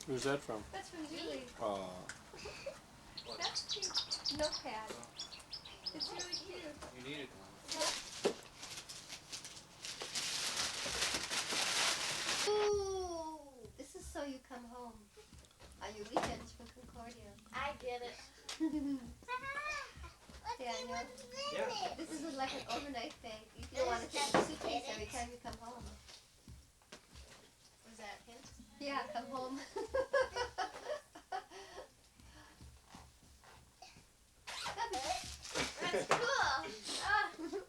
Who's that from? That's from Julie. That's cute. Notepad. It's really cute. You needed one. Ooh, this is so you come home on your weekends from Concordia. I get it. Daniel, Yeah. this is like an overnight thing. You don't want to take a suitcase every time you come home. Was that hint? Yeah, come home. That's cool. Ah,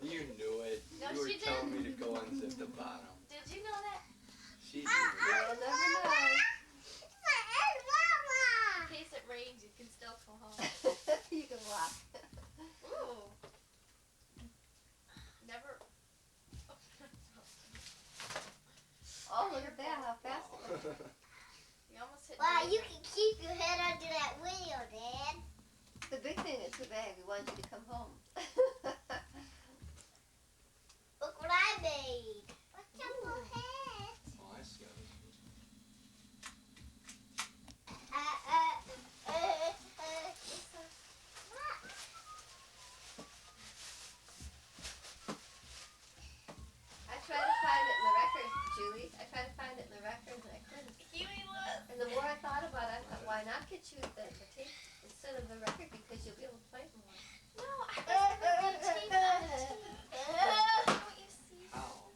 You knew it. No, You were she telling me to didn't. go unzip the bottom. did you know that? She knew You'll never know. In case it rains, you can still come home. You can walk. Ooh. Never. Oh, look at that, how fast it went. You almost hit. Wow, you David. can keep your head under that wheel, Dad. The big thing is the bag. We want you to come home. Look what I made. What's your little head? Oh, I see. I tried to find it in the record, Julie. I tried to find it in the record and I couldn't. Huey was. And the more I thought about it, I thought, why not get you the tape instead of the record because you'll be able to play it more. No, I was gonna get tape on tape. Don't you see? How?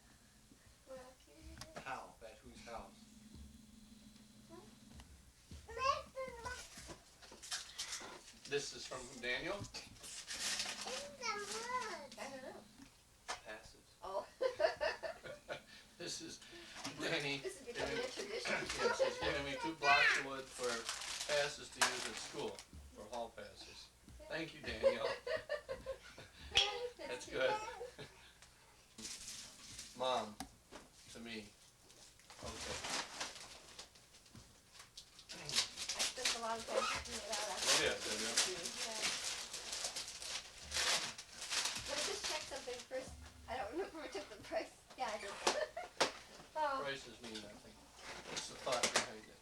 Well, here it is. How? At whose house? This is from Daniel? I don't know. Passes. Oh. This is Danny. This is becoming a tradition. Yes, he's giving me 2 blocks of wood for passes to use at school, for hall passes. Thank you, Danielle. That's good. Mom, to me. Okay. I spent a long time picking it out. It is, isn't it? Yeah. Let me just check something first. I don't remember who took the price. Yeah, I did. Oh. Prices mean nothing. What's the thought behind it?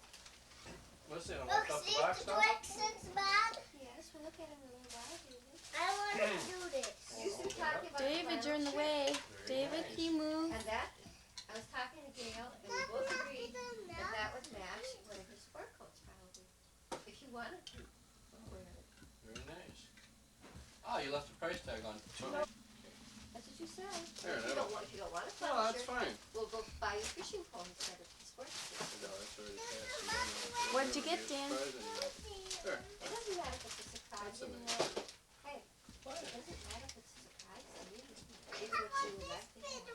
What's it, on Look, off the see box the now? directions, Bob? Yes, we'll look at it in a little while, David. I want to do this. You should talk about David, the you're in the flannel way. Very David, nice. can you move? shirt. And that, I was talking to Gail, and we both agreed that that would match one of his sport coats probably. If you wanted to wear it. Very nice. Oh, you left the price tag on. No. That's what you said. There, If you that'll- don't want a No, flannel that's shirt, fine. we'll go buy you fishing pole instead of the sports shirt. No, that's already passed. What'd you get, Dan? Sure. It doesn't matter if it's a surprise That's anymore. amazing. Hey, it doesn't matter if it's a surprise to me. It's what you would like to have.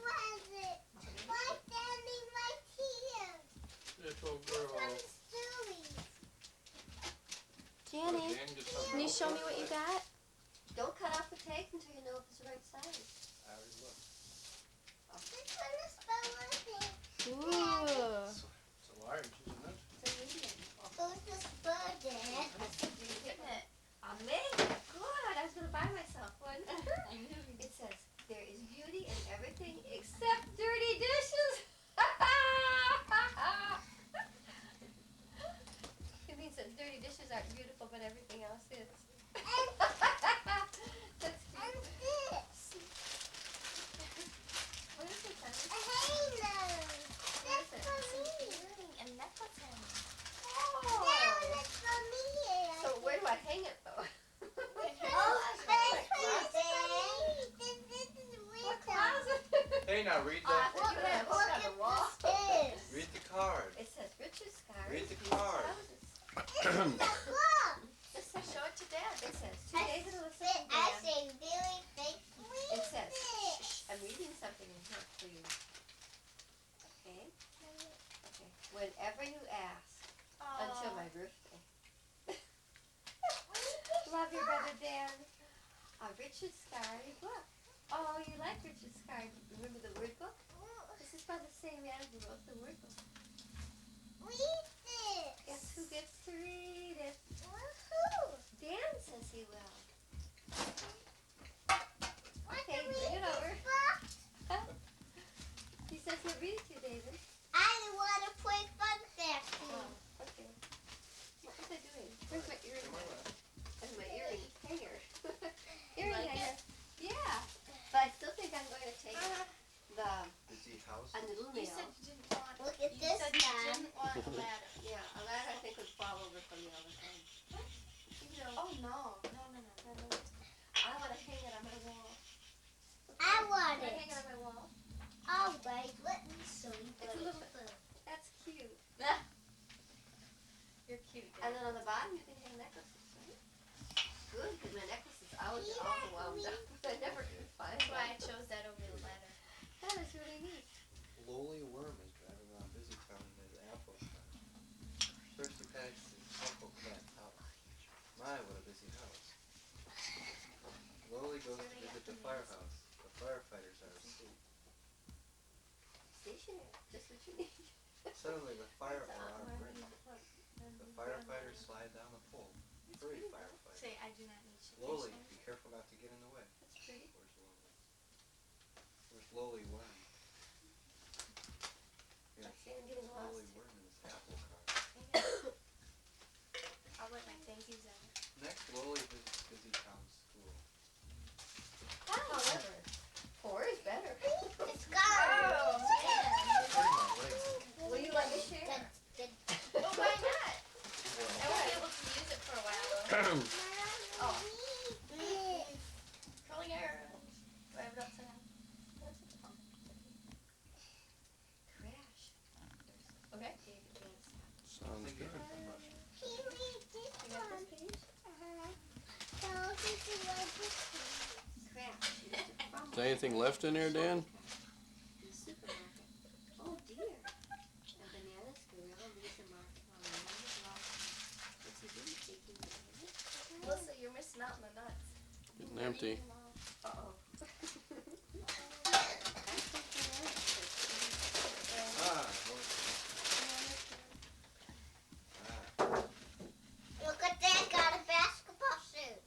Why standing right here? Little This girl. one's Julie's. Jenny, Dan gets something can you show me else what you today. got? Don't cut off the tape until you know if it's the right size. I already looked. This one is Berlin. Ooh. It's a large, isn't it? It's a medium. Who's this bird, Dad? Isn't it? Amazing. Good. I was going to buy myself one. I knew you. It says, there is beauty in everything except dirty dishes. It means that dirty dishes aren't beautiful, but everything else is. That's And cute. this. What is it, A honey? halo. What is That's it? for me. And necklace. That one is for me. So where do I hang it, though? Oh, that's what this is What with closet? Hey, now read I that. thought you were gonna hook on the wall. this. Read the card. It says Richard Scar. Read the card. Look. It says, show it to Dad. It says, 2 I days ago, say, I say really big. It says, shh, I'm reading something in here for you. Okay? Okay. Whenever you ask, until my birthday. Love your brother Dan. A Richard Scarry book. Oh, you like Richard Scarry. Remember the word book? This is by the same man who wrote the word book. Read this. Guess who gets to read it? Woohoo. Dan says he will. Want Okay, to bring read it this over. book? He says he'll read it to you, David. I want to play fun facts. Oh, okay. cute. And then on the bottom you can hang necklaces, right? Good, because my necklace is out and all wound up. I never could find That's why I one. chose that over the ladder. That is really neat. Lowly Worm is driving around Busy Town in his apple cart. First he passed his Uncle Cat's house. My, what a busy house. Lowly goes to visit the firehouse. The firefighters are asleep. Stationary, just what you need. Suddenly the fire It's alarm awkward. rings. And The firefighters slide down the pole. Hurry, firefighter. Say, I do not need Lowly, stationery. be careful not to get in the way. That's pretty. Where's Lowly? Where's Lowly Worm? Yeah, Like saying getting Lowly lost. Worm in his apple cart. I'll write my thank yous on it. Next, Lowly visits Busy Town School. However, 4 is better. It's gone. Hurry, my legs. Will you let me share? Well, why not? I Well, won't be able to use it for a while though. Oh. Curling hair. Do I have it upside down? Crash. Okay. David Gates. Sounds good. From Russia. You got this page? Crash. Used to crumble Is there anything left in there, Dan? in the supermarket. Oh dear. And bananas, gorilla leaves the market while the man is lost. What's he doing? Taking the bananas? Melissa, you're missing out on the nuts. Getting empty. Uh-oh. Ah, Lowly. Ah. Look at that, got a basketball suit.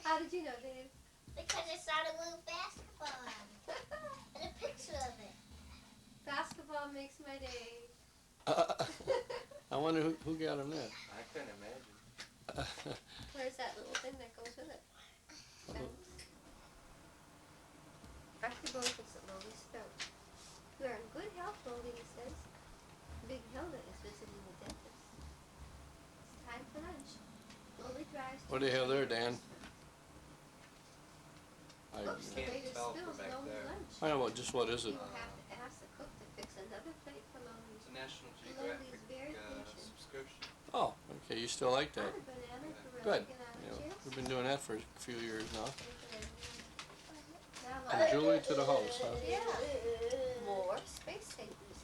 How did you know, Dave? Because I saw the little basketball on it. And a picture of it. Basketball makes my day. I wonder who got him that. I couldn't imagine. Where's that little thing that goes with it? Dr. Bo looks at Lowly's throat. You are in good health, Lowly, he says. Big Hilda is visiting the dentist. It's time for lunch. Lowly drives to What the hell there, Dan? Oops, the Can't waiter tell spills from back Lowly's there. lunch. I know, just what is You it? will have to ask the cook to fix another plate for Lowly. It's a National Lowly's very Geographic patient. subscription. Oh, okay, you still like On that. a banana, gorilla, Good. get on You the know, chairs. we've been doing that for a few years now. Now From Lowly- Julie to the house, huh? Yeah. More space savers.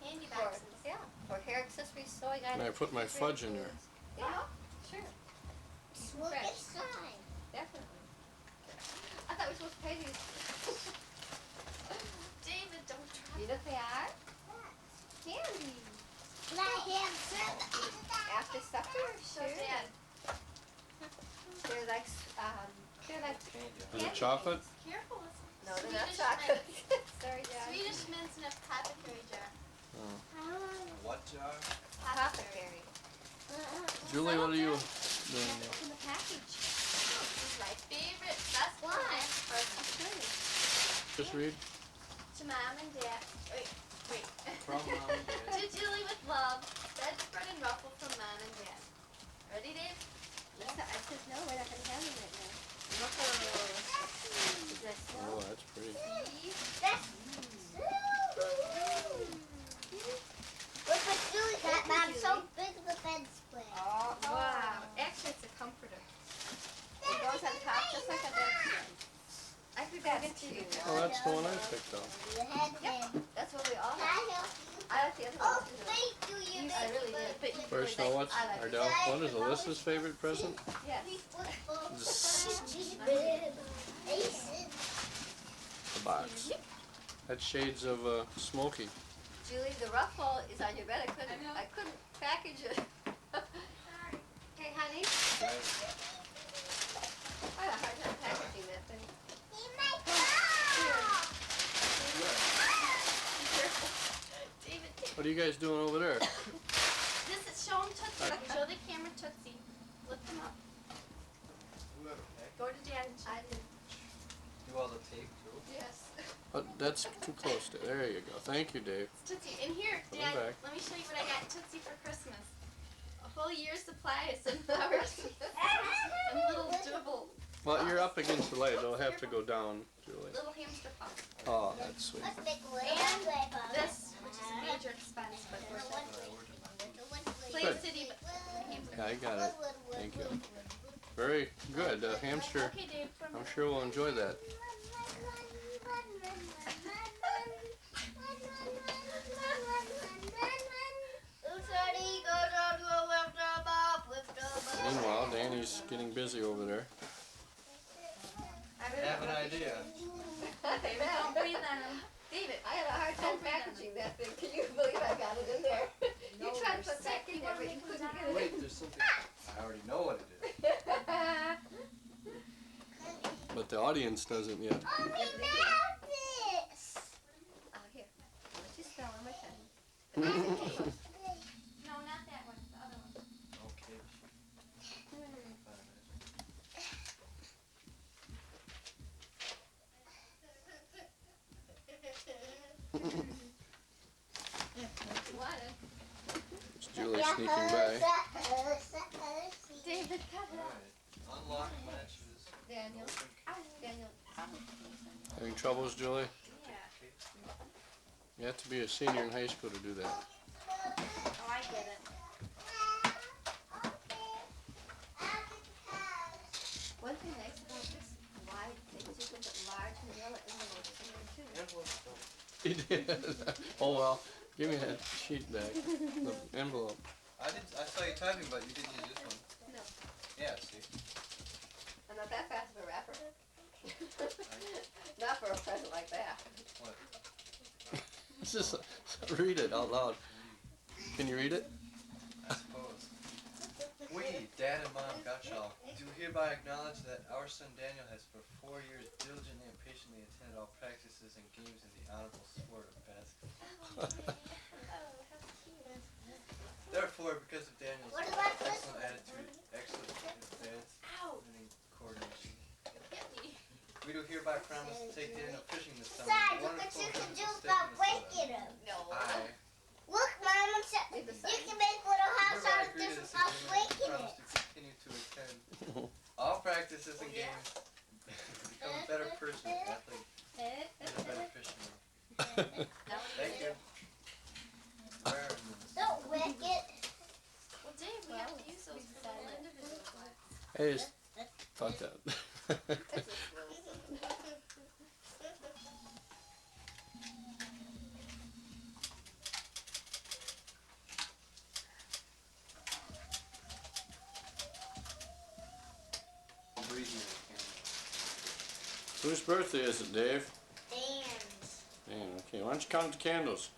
Handy For, boxes. yeah, for hair accessories, sewing items. And I put my fudge in there. Yeah, sure, Look Fresh. inside. definitely. I thought we were supposed to pay these. David, don't drop You know what they are? Candy. Let him After supper, Show sure. Dad. They're like, they're like Candy. Is candy it chocolate? canes. Careful with some No, they're not Swedish chocolate. mint. Sorry, Dad. Swedish mints in a apothecary jar. What jar? Apothecary. Julie, what are you You doing? have to open the package. This is my favorite. That's Why? I'll show you. Just read. To Mom and Dad. Wait. From Mom and Dad. To Julie with love. Bedspread and ruffle from Mom and Dad. Ready, Dave? Lisa, I said no, we're not gonna have them right now. Is that Oh, snow? that's pretty. That's Look what Julie got, Mom. So big the bedspread. Oh, Wow. Actually, it's a comforter. It goes on top just like a bedspread. I think that's cute. Oh, that's the one I picked up. You had him. That's what we all Can have. I help you? I like the other Oh, one too. thank you, you I really did. But you First, now what's I like it. Ardell? What is Alyssa's favorite present? Yes. The box. That's shades of smoky. Julie, the ruffle is on your bed. I couldn't package it. Hey, honey. I had a hard time packaging that thing. David, What are you guys doing over there? this is show him Tootsie. Show the camera Tootsie. Lift him up. Whoever packed. Go to Dad and show. I did. Do all the tape too. Yes. That's too close to. There you go. Thank you, Dave. It's Tootsie. In here, Put 'em Dad, back. let me show you what I got Tootsie for Christmas. A whole year's supply of sunflowers and little dribble, Well, you're up against the light. It'll have to go down, Julie. little hamster paws. Oh, that's sweet. This, which is a major expense, but worth it. I got it. Thank you. Very good. The hamster, Okay, Dave. I'm sure will enjoy that. Meanwhile, Danny's getting busy over there. I have an idea. David, don't breathe on him. David, I had a hard time packaging that thing. Can you believe I got it in there? You tried to put that in there, but you couldn't get it. Wait, there's something. I already know what it is. But the audience doesn't yet. Oh, we found this! Oh, here. Let's just spell on my pen. no, not that one. The other one. Okay. You want it? It's Julie sneaking by. David, cut it out. Alright. Unlock matches. Daniel. Daniel. Having troubles, Julie? Yeah. You have to be a senior in high school to do that. Oh, I get it. One thing nice about this wide thing is you can put large manila envelopes in there too. Envelopes don't. He did. Oh well, give me that sheet back. The envelope. I saw you typing, but you didn't use this one. No. Yeah, see. I'm not that fast of a rapper. Not for a present like that. What? Just read it out loud. Can you read it? I suppose. We, Dad and Mom Gottschalk, do hereby acknowledge that our son Daniel has for 4 years diligently and patiently attended all practices and games in the honorable sport of basketball. Therefore, because of Daniel's What about this excellent one? attitude, excellent advance, Ow. and coordination, Hit me. we do hereby promise to take Daniel fishing this summer. Besides, look what Wonderful you can do Christmas without steak in breaking them. No. I Look, Mom, Read the you sign. can make little house hereby out of agree this to this without agreement and breaking it. promise to continue to attend all practices and Yeah. games, to become a better person, athlete, and a better fisherman. Thank you. Where is this? Don't wreck it. Well, Dave, we have to use those for little individual ones. I just thought that. That's just little. I'm breathing in the Whose birthday is it, Dave? Dan's. Man, okay, why don't you count the candles?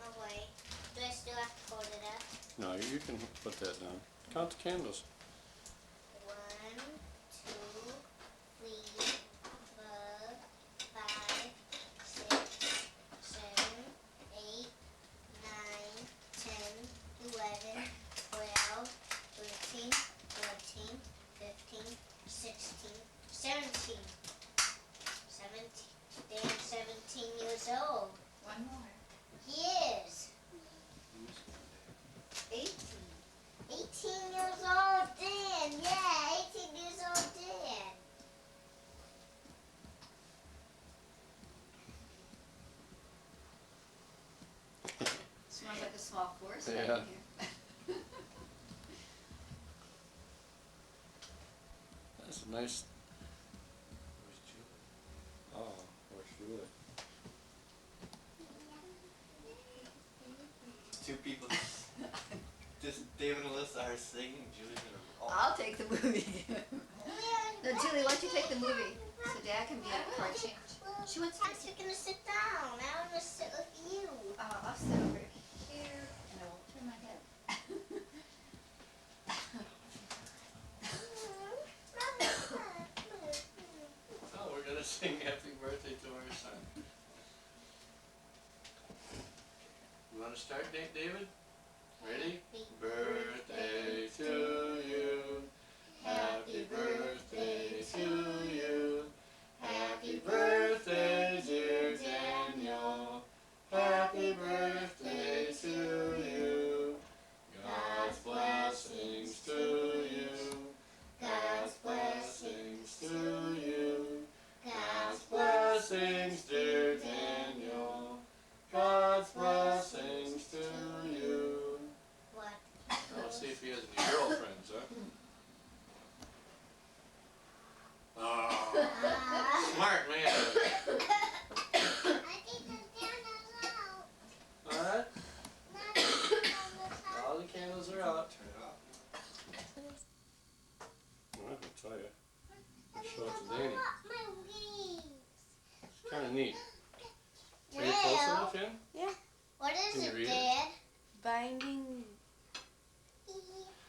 Oh, wait. Do I still have to hold it up? No, you can put that down. Count the candles. 1, 2, 3, 4, 5, 6, 7, 8, 9, 10, 11, 12, 13, 14, 15, 16, 17. 17. Dan's 17 years old. One more. He is. Who's 18. 18 years old, Dan. Yeah, 18 years old, Dan. Smells like a small forest Yeah. right here. That's a nice. Where's Julie? Oh, where's Julie? Two people. Just David and Alyssa are singing. Julie's gonna. I'll take the movie. No, Julie, why don't you take the movie so Dad can be up for a change? She wants to gonna sit down. I want to sit with you. I'll sit over here and I won't turn my head. Oh, we're gonna sing happy birthday to our son. You wanna start, David? Ready? Birthday to you. Happy birthday to you. Happy birthday, dear Daniel. Happy birthday to you. God's blessings to you. God's blessings to you. God's blessings, dear Daniel. God's blessings to you. What? Oh, Let's see if he has any girlfriends, huh? Oh, smart man. I think the candle's out. What? Not the candle's out. All the candles are out. Turn it off. Well, I can tell you. I'm Show it to gonna Danny. blow up my wings. It's kind of neat. Are you close Well, enough in? what is Can you it, read it? Dad? Binding.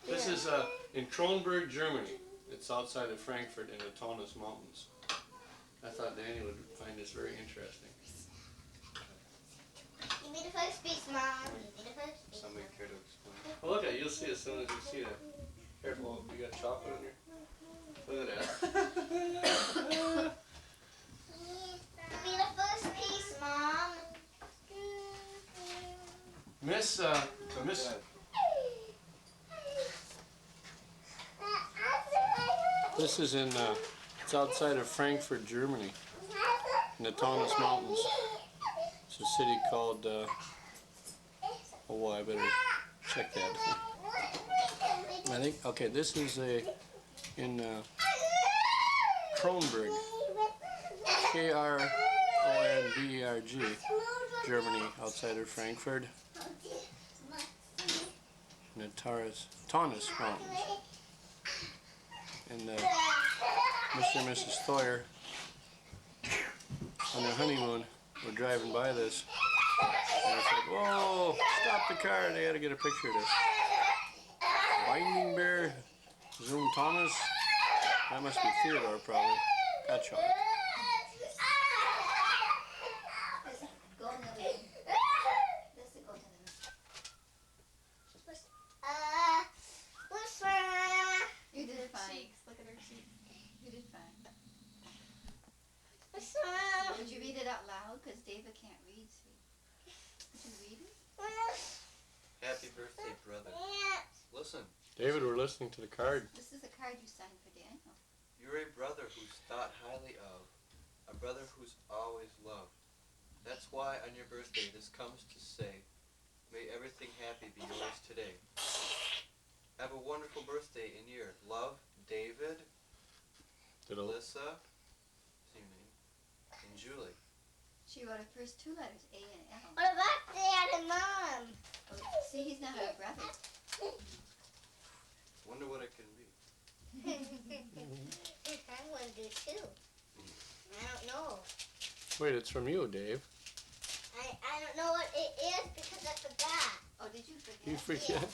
This is in Kronberg, Germany. It's outside of Frankfurt in the Taunus Mountains. I thought Danny would find this very interesting. Give me the first piece, Mom. Give me the first piece. Somebody care to explain? Well, look at it. You'll see as soon as you see that. Careful, you got chocolate in here. Look at that. Give me the first piece, Mom. Miss, this is in, it's outside of Frankfurt, Germany, in the Taunus Mountains. It's a city called, oh, I better check that. I think, okay, this is in Kronberg, Kronberg, Germany, outside of Frankfurt, in the Taunus Mountains. And Mr. and Mrs. Thoyer, on their honeymoon, were driving by this, and I said, "Whoa, stop the car, they gotta get a picture of this." Binding Bear, Zoom Thomas, that must be Theodore probably, Gottschalk. Go in the living room. Let's go to the What's wrong? You did fine. Look at her cheeks. You did fine. What's wrong? Would you read it out loud? Because David can't read, sweet. Would you read it? Happy birthday, brother. Listen, David, we're listening to the card. This is a card you signed for Daniel. you're a brother who's thought highly of, a brother who's always loved. That's why on your birthday this comes to say, may everything happy be yours today. Have a wonderful birthday in year. Love, David, Melissa, see your name, and Julie. She wrote her first two letters, A and L. What about Dad and Mom? Oh, see, he's not our brother. Wonder what it can be. I want to do too. I don't know. Wait, it's from you, Dave. I don't know what it is because I forgot. Oh, did you forget? You forget?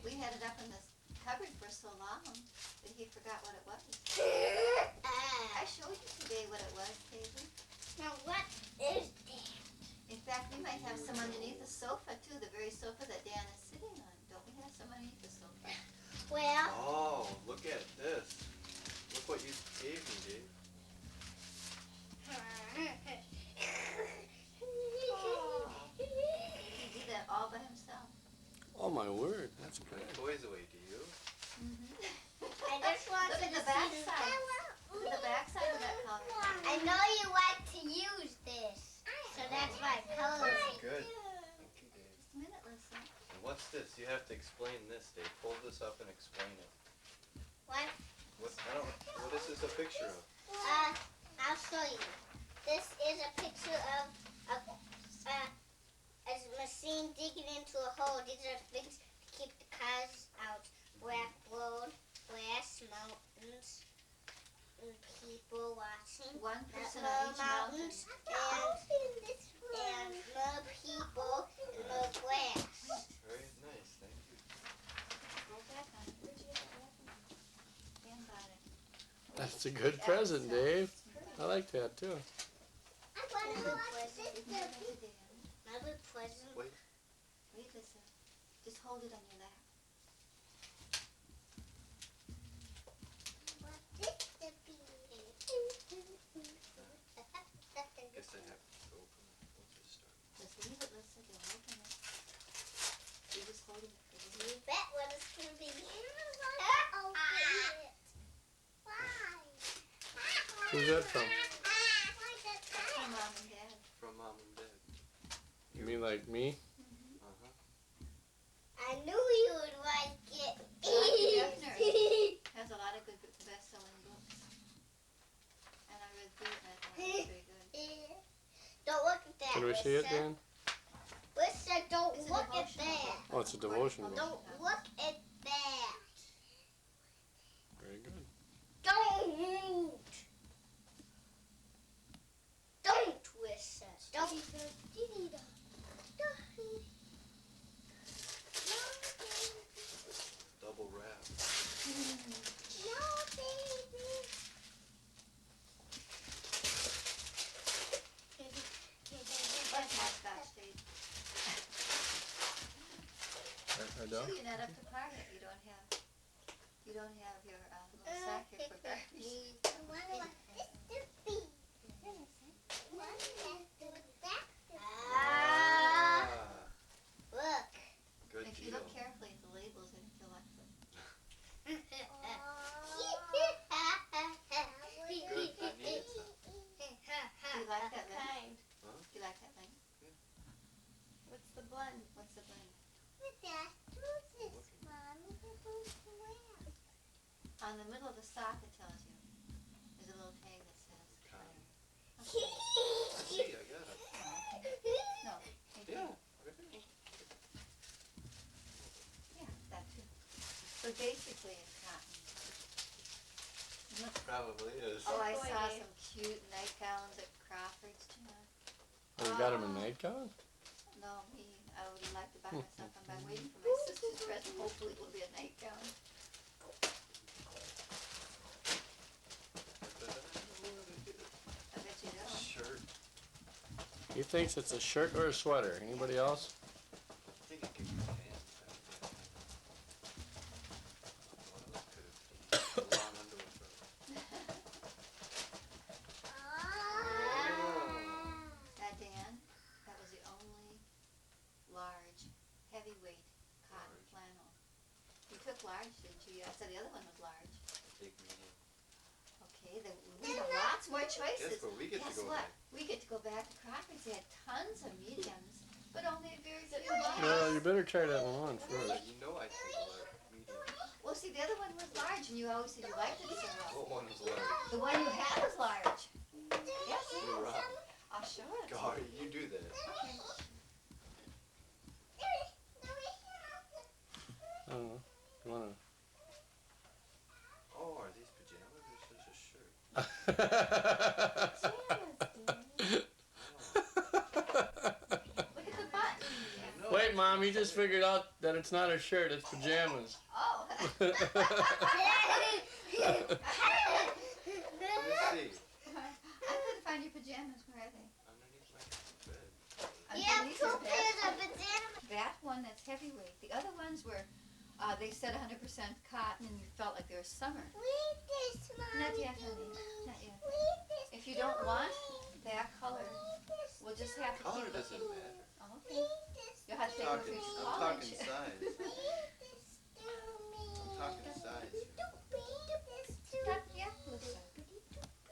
We had it up in the cupboard for so long that he forgot what it was. I showed you today what it was, David. Now what is that? In fact, we might have some underneath the sofa too, the very sofa that Dan is sitting on. Don't we have some underneath the sofa? Well, Oh, look at this. Look what you gave me, Dave. He did that all by himself. Oh my word, that's Put great. toys away, do you? I just want Look to at the see back this. side. Look at the back side of that color. I know you like to use this, so that's why I colored it. Good. Thank you, Dave. Just a minute, Lisa. And what's this? You have to explain this, Dave. Pull this up and explain it. What? What is this a picture of? I'll show you. This is a picture of a machine digging into a hole. These are things to keep the cars out. Black road, grass, mountains, and people watching. One person More on each mountain. mountains and more people and more grass. Very nice, thank you. Go back on it. Where'd you get that from? Dan got it. That's a good present, Dave. I like that too. I want to know what Give this me is. another Dan. Another present. Wait. Wait, Lisa. Just hold it on your lap. What is the bee? Guess I have to open it. What's it start? Just leave it, Lisa. Don't open it. You're just holding it for you. You bet what it's going to be. Open it. Why? Who's that from? From Mom and Dad. From Mom and Dad. You mean like me? Uh-huh. I knew you would like Very good. Don't look at that. Can we see it, Dan? Listen, don't It's a look at devotional that. book. Oh, it's a devotional book. Don't look at that. Very good. Don't. Don't listen. Don't. Double wrap. No, baby. Let's have Scotch tape. I don't? You're not up to par yet. You don't have your little sack here for garbage. Ah, look. Good If you deal. look carefully at the labels, I think you'll like them. Good. I needed some. Do you like that blend? Huh? Do you like that blend? What's the blend? What's the blend? On the middle of the sock, it tells you. There's a little tag that says. Cotton. Okay. See, I got it. No. Thank you. Yeah. Yeah, that too. So basically, it's cotton. Probably is. Oh, I Boy, saw Dave. some cute nightgowns at Crawford's, Jan. Oh, you got him a nightgown? No, me. I would like to buy myself. I'm waiting for my sister's dress. Hopefully, it will be a nightgown. I bet you don't. Shirt. He thinks it's a shirt or a sweater. Anybody else? I think it could be pants. What else could it be? Long underwear. That Dan, that was the only large, heavyweight cotton flannel. You took large, didn't you? I said the other one was large. Big medium. Okay, then we have lots more choices. Guess what we get to Guess go what? with? We get to go back to Crawford's. They had tons of mediums, but only a very few large. Well, you better try that one on first. You know I take large, medium. Well, see, the other one was large, and you always said you liked it so well. What one was large? The one you had was large. Yes, You're right. I'll show it. to you. God, you do that. Okay. I don't know. You wanna? Oh, are these pajamas or just a shirt? Look at the button. No. Wait, Mom, you just figured out that it's not a shirt, it's pajamas. Oh. Let me see. I couldn't find your pajamas. Where are they? Underneath my bed. Yeah, Underneath two your bed. pairs of pajamas. That one that's heavyweight. The other ones were, they said 100% cotton, and you felt like they were summer. Read this, Mommy. Not yet, honey. Not yet. Read this. If you don't want that color, we'll just have to Color keep doesn't looking. matter. Oh, okay. You'll have to take them Talking, through I'm college. talking size. I'm talking size. Yeah, listen.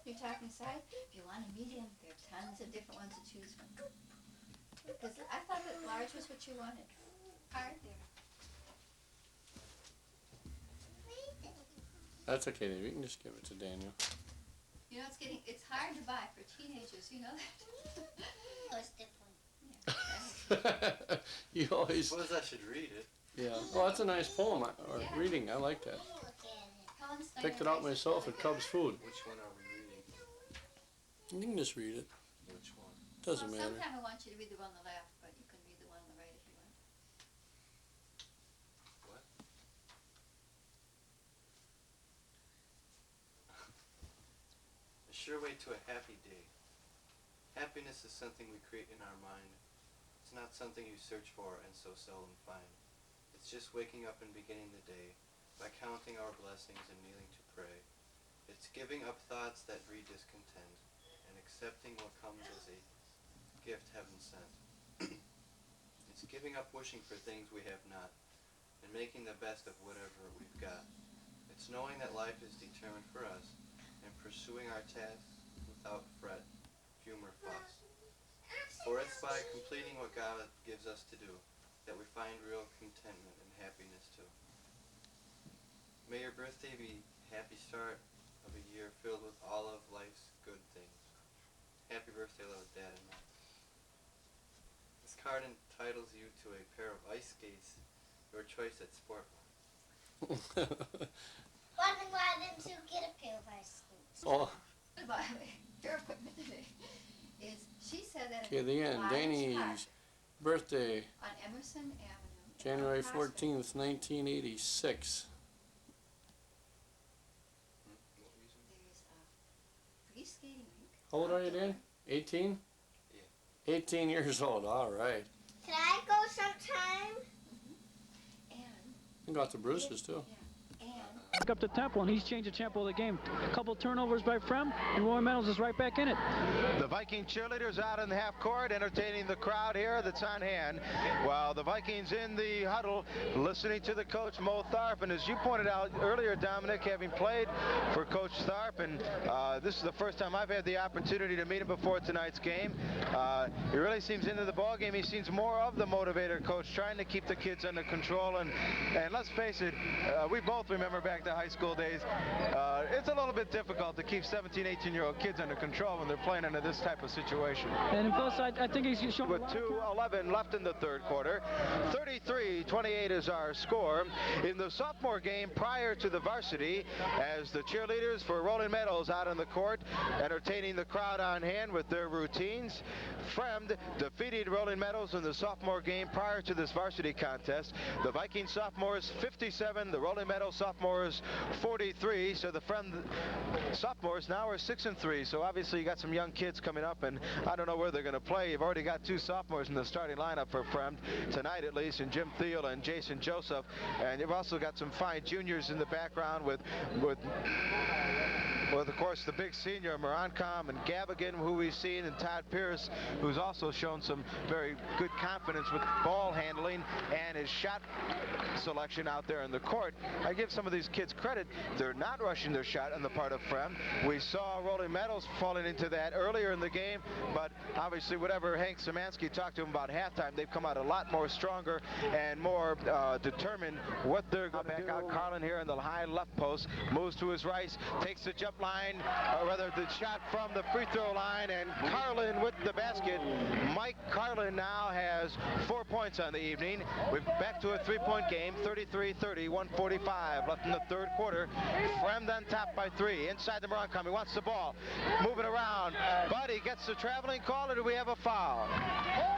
You're talking size. If you want a medium, there are tons of different ones to choose from. Because I thought that large was what you wanted. Aren't there? That's okay, Dave. You can just give it to Daniel. You know, it's hard to buy for teenagers. You know that? What's different? Yeah. You always. Suppose I should read it. Yeah. Well, that's a nice poem or Yeah. reading. I like that. Look at it. Helen Steiner Picked it out writes myself really at Cubs Food. Which one are we reading? You can just read it. Which one? Well, Doesn't matter. sometime I want you to read the one on the left, but you can read the one on the right if you want. What? A sure way to a happy day. Happiness is something we create in our mind. It's not something you search for and so seldom find. It's just waking up and beginning the day by counting our blessings and kneeling to pray. It's giving up thoughts that breed discontent and accepting what comes as a gift heaven sent. It's giving up wishing for things we have not and making the best of whatever we've got. It's knowing that life is determined for us and pursuing our tasks without fret, fume, or fuss. For it's by completing what God gives us to do that we find real contentment and happiness too. May your birthday be a happy start of a year filled with all of life's good things. Happy birthday, love, Dad and Mom. This card entitles you to a pair of ice skates, your choice at Sport. Why didn't you get a pair of ice skates? Oh, About your equipment today is she said that okay, the end. Danny's birthday, on Emerson Avenue. January 14th, 1986. There's a free skating rink. How old are you, Dan? 18? Yeah. 18 years old, all right. Can I go sometime? And You got the Bruces, too. and Back up the tempo, and he's changed the tempo of the game. A couple turnovers by Frem, and Roy Meadows is right back in it. The Viking cheerleaders out in the half court entertaining the crowd here that's on hand, while the Vikings in the huddle listening to the coach Mo Tharp. And as you pointed out earlier, Dominic, having played for Coach Tharp, and this is the first time I've had the opportunity to meet him before tonight's game. He really seems into the ball game. He seems more of the motivator coach, trying to keep the kids under control. And let's face it, we both remember back to high school days. It's a little bit difficult to keep 17, 18-year-old kids under control when they're playing under this type of situation. And plus, I think he's showing With 2:11 left in the third quarter, 33-28 is our score. In the sophomore game prior to the varsity, as the cheerleaders for Rolling Meadows out on the court, entertaining the crowd on hand with their routines. Fremd defeated Rolling Meadows in the sophomore game prior to this varsity contest. The Viking sophomores 57, the Rolling Meadows sophomores 43. So the Fremd sophomores now are 6-3. So obviously you got some young kids coming up, and I don't know where they're going to play. You've already got two sophomores in the starting lineup for Fremd tonight, at least, and Jim Thiel and Jason Joseph. And you've also got some fine juniors in the background with of course, the big senior, Morancom and Gavigan, who we've seen, and Todd Pierce, who's also shown some very good confidence with ball handling and his shot selection out there in the court. I give some of these kids credit. They're not rushing their shot on the part of Frem. We saw Rolling Meadows falling into that earlier in the game, but obviously whatever Hank Szymanski talked to him about halftime, they've come out a lot more stronger and more determined what they're going to do. Back out Carlin here in the high left post, moves to his right, takes the jump line, or rather the shot from the free throw line, and Carlin with the basket. Mike Carlin now has 4 points on the evening. We're back to a three-point game, 33-30, 1:45 left in the third quarter. Fremd on top by 3. Inside the Morancom, he wants the ball. Moving around, but he gets the traveling call, or do we have a foul?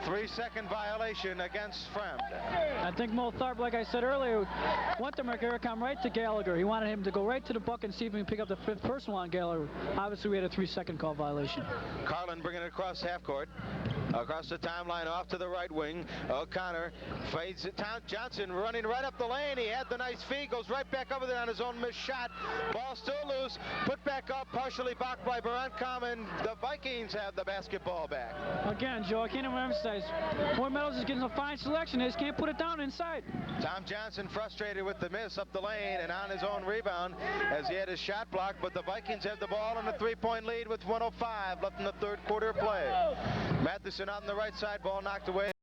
3-second violation against Fremd. I think Mo Tharp, like I said earlier, wanted to come right to Gallagher. He wanted him to go right to the bucket and see if he can pick up the fifth personal on Gallagher. Obviously, we had a 3-second call violation. Carlin bringing it across half court. Across the timeline, off to the right wing. O'Connor fades it. Johnson running right up the lane. He had the nice feed. Goes right back over there on his own missed shot. Ball still loose. Put back up. Partially blocked by Morancom, and the Vikings have the basketball back. Again, Joe, I can't even emphasize. Roy Meadows is getting a fine selection. They just can't put it down inside. Tom Johnson frustrated with the miss up the lane and on his own rebound as he had his shot blocked, but the Vikings have the ball in a 3-point lead with 1:05 left in the third quarter of play. Matheson out on the right side, ball knocked away.